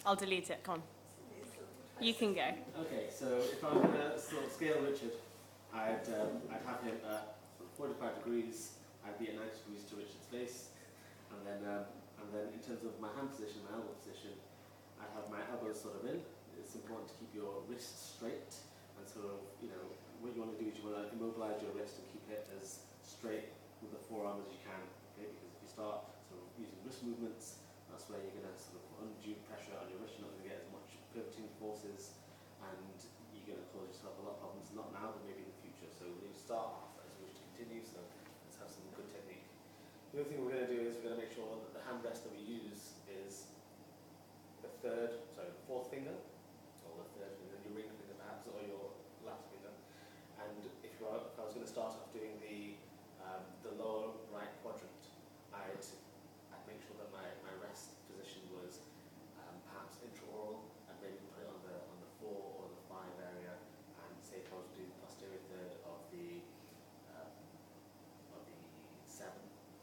I'll delete it. Come on. You can go. Okay, so if I was going to sort of scale Richard, I'd have him at 45 degrees. I'd be at 90 degrees to Richard's face, and then in terms of my hand position, my elbow position, I'd have my elbows sort of in. It's important to keep your wrist straight, and sort of, what you want to do is you want to immobilize your wrist and keep it as straight with the forearm as you can. Okay, because if you start sort of using wrist movements, that's where you're going to sort of put undue pressure on your wrist. You're not going to get as much pivoting forces, and you're going to cause yourself a lot of problems. Not now, but maybe in the future. So we'll start off as we wish to continue. So let's have some good technique. The other thing we're going to do is we're going to make sure that the hand rest that we use is the fourth finger, or the third finger, your ring finger perhaps, or your last finger. And if I was going to start off doing the lower right quadrant, I'd make sure that my rest position was perhaps intraoral, and maybe put it on the 4 or the 5 area, and say if I was to do the posterior third of the 7,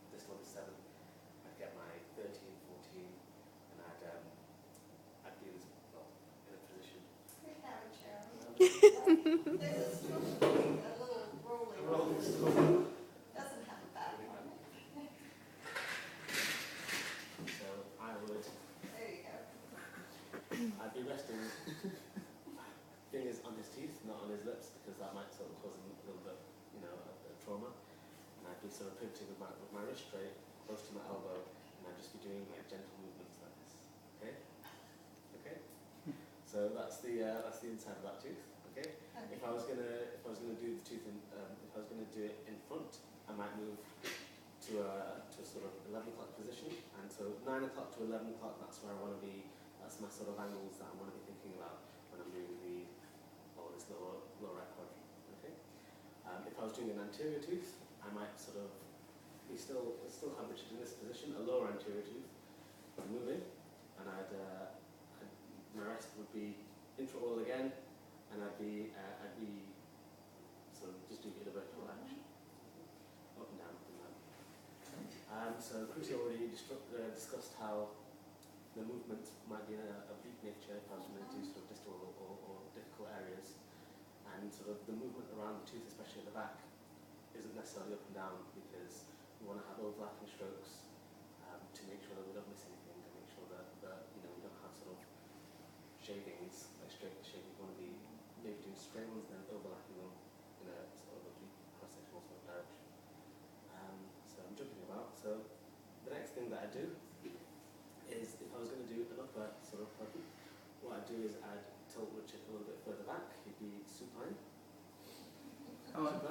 this one is 7, I'd get my 13, 14, and I'd be in a position. We have a chair. There's a stool, a little rolling stool. Doesn't have a back on it. So I would. There you go. I'd be resting fingers on his teeth, not on his lips, because that might sort of cause him a little bit, a trauma. And I'd be sort of pivoting with my wrist straight, close to my elbow, and I'd just be doing like gentle movements like this. Okay? Okay? So that's the inside of that tooth. Okay? If I was gonna do the tooth if I was gonna do it in front, I might move to a sort of 11 o'clock position, and so 9 o'clock to 11 o'clock, that's where I want to be. That's my sort of angles that I want to be thinking about when I'm doing this lower right quadrant. Okay. If I was doing an anterior tooth, I might sort of be still have Richard in this position, a lower anterior tooth, moving, and my rest would be intraoral again, and I'd be sort of just doing a vertical action, up and down, up and down. So Chris already discussed how the movement might be a oblique nature if I was going to do sort of distal or difficult areas, and sort of the movement around the tooth, especially at the back, isn't necessarily up and down, because we want to have overlapping strokes to make sure that we don't miss anything, and make sure that we don't have sort of shavings, like straight shavings. We want to be maybe doing straight ones, then overlapping them in a sort of oblique cross-sectional sort of direction. So I'm jumping about. So the next thing that I do is, if I was going to do an upper sort of quadrant, what I'd do is I'd tilt Richard a little bit further back. He'd be supine. Come on.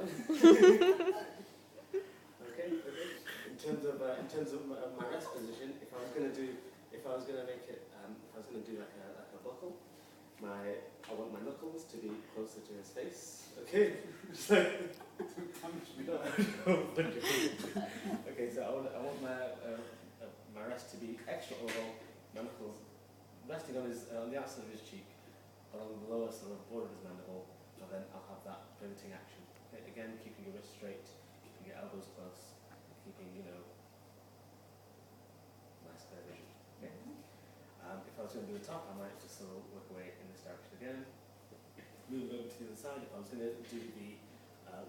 Okay. In terms of my rest position, if I was going to do like a buckle, I want my knuckles to be closer to his face. Okay. Okay, so I want my rest to be extra oval, my knuckles resting on the outside of his cheek, along the lower sort of border of his mandible, and then I'll have that pivoting action. Okay, again, keeping your wrist straight, keeping your elbows close, keeping, nice clear vision. Okay. If I was going to do the top, I might just sort of work away in this direction again. Moving over to the other side, if I was going to do the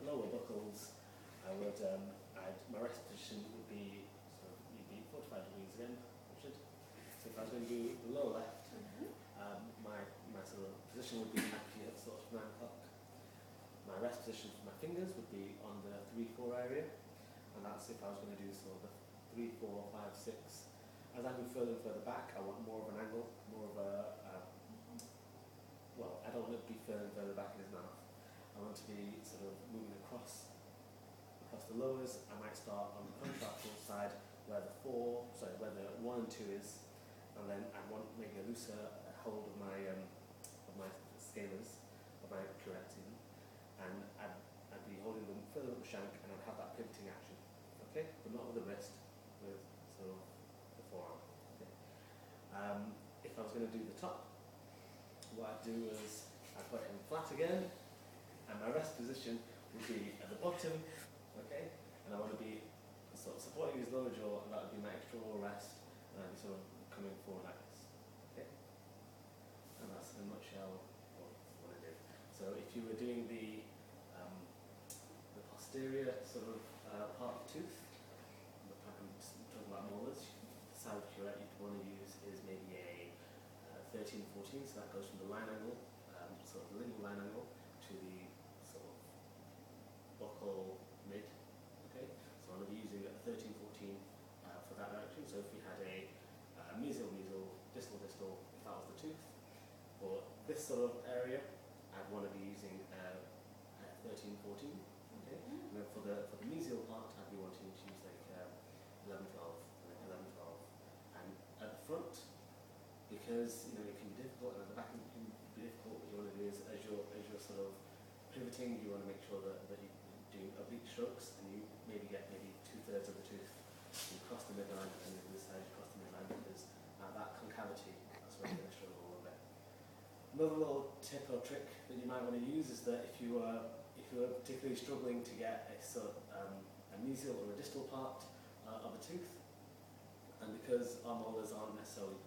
lower buckles, my rest position would be you'd be 45 degrees again, Richard. So if I was going to do the lower left, my sort of position would be at sort of 9 o'clock. My rest position for my fingers would be on the 3-4 area, and that's if I was going to do sort of the 3, 4, 5, 6. As I move further and further back, I want more of an angle, more of I don't want it to be further and further back in his mouth. I want to be sort of moving across the lowers. I might start on the contralateral side where the 1 and 2 is, and then I want maybe a looser hold of my scalars, of my curettes even, and I'd be holding them further up the shank, and I'd have that pivoting action. Okay, but not with the wrist, with sort of the forearm. Okay. If I was going to do the top, what I'd do is I'd put him flat again, and my rest position would be at the bottom, okay, and I want to be sort of supporting his lower jaw, and that would be my extra oral rest, and I'd be sort of coming forward like this, okay. you were doing the posterior sort of part of the tooth, I'm talking about molars, the side curette you'd want to use is maybe a 13-14, so that goes from the line angle, sort of the lingual line angle, to the sort of buccal mid. Okay, so I'm going to be using a 13-14 for that direction. So if we had a mesial, distal, if that was the tooth, for this sort of area, I'd want to be using a 13-14. Okay, and then for the mesial part, I'd be wanting to use like 11-12 and then 11-12. And at the front, because you know it can be difficult, and at the back it can be difficult, what you want to do is as you're sort of pivoting, you want to make sure that you do oblique strokes, and you maybe get maybe 2/3 of the tooth. You cross the midline, and then this side you cross the midline, because at that concavity, that's where you're going to struggle a little bit. Another little tip or trick that you might want to use is that if you are particularly struggling to get a sort of a mesial or a distal part of a tooth, and because our molars aren't necessarily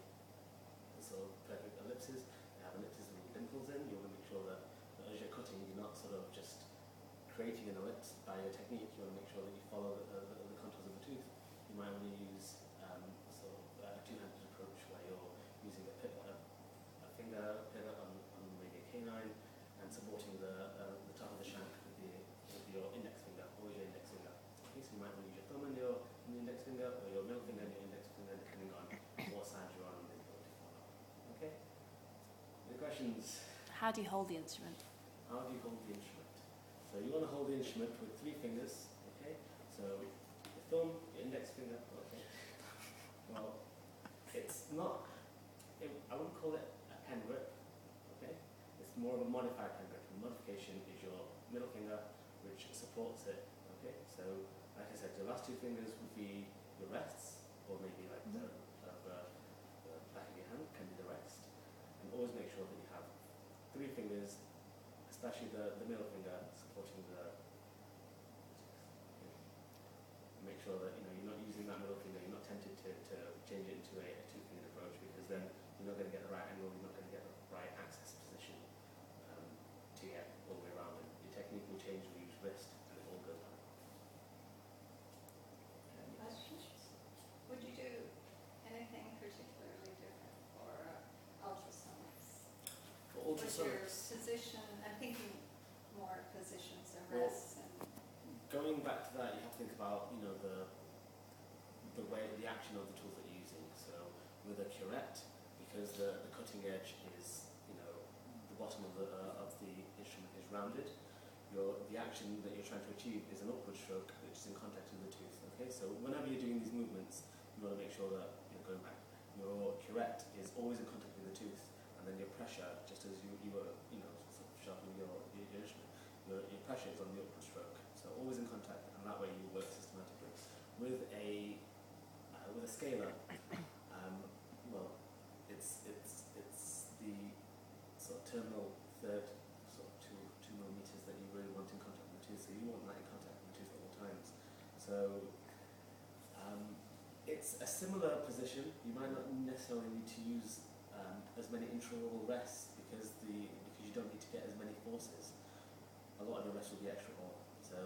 sort of perfect ellipses, they have ellipses with dimples in, you want to make sure that as you're cutting, you're not sort of just creating an ellipse by your technique. You want to make sure that you follow the contours of the tooth. You might want to use sort of a two-handed approach where you're using a finger pivot on maybe a canine and supporting the top of the shank with your index finger, always your index finger. Okay, so you might want to use your thumb and your index finger, or your middle finger and your index finger, depending on what side you're on and the ability to follow. Okay? Any questions? How do you hold the instrument? How do you hold the instrument? So you want to hold the instrument with 3 fingers, okay? So your thumb, your index finger, okay? Well, it's not, I wouldn't call it a pen grip, okay? It's more of a modified pen grip. The modification is your middle finger, which supports it, okay? So, like I said, your last 2 fingers would be your rests, or maybe like the back of your hand can be the rest. And always make sure that you have 3 fingers, especially the middle finger, supporting the. Make sure that you're not using that middle finger. You're not tempted to change it into a 2-fingered approach, because then you're not going to get the right angle. You're not going to get the right axis position to get all the way around. And your technique will change with each wrist, and it all goes down. Questions? Would you do anything particularly different for ultrasonics? For What's your ultrasonics, position? I'm thinking more positions and Well, rests and. going back to that, you have to think about the action of the tools that you're using. So with a curette, because the cutting edge is the bottom of the instrument is rounded, the action that you're trying to achieve is an upward stroke which is in contact with the tooth. Okay, so whenever you're doing these movements, you want to make sure that you're going back. Your curette is always in contact with the tooth, and then your pressure, just as you were sort of sharpening your instrument, your pressure is on the upward stroke. So always in contact, and that way you work systematically. With a scaler, well, it's the sort of terminal third, sort of 2 millimeters that you really want in contact with the tooth. So you want that in contact with the tooth at all times. So it's a similar position. You might not necessarily need to use as many intraoral rests because you don't need to get as many forces. A lot of the rest will be extra oral. So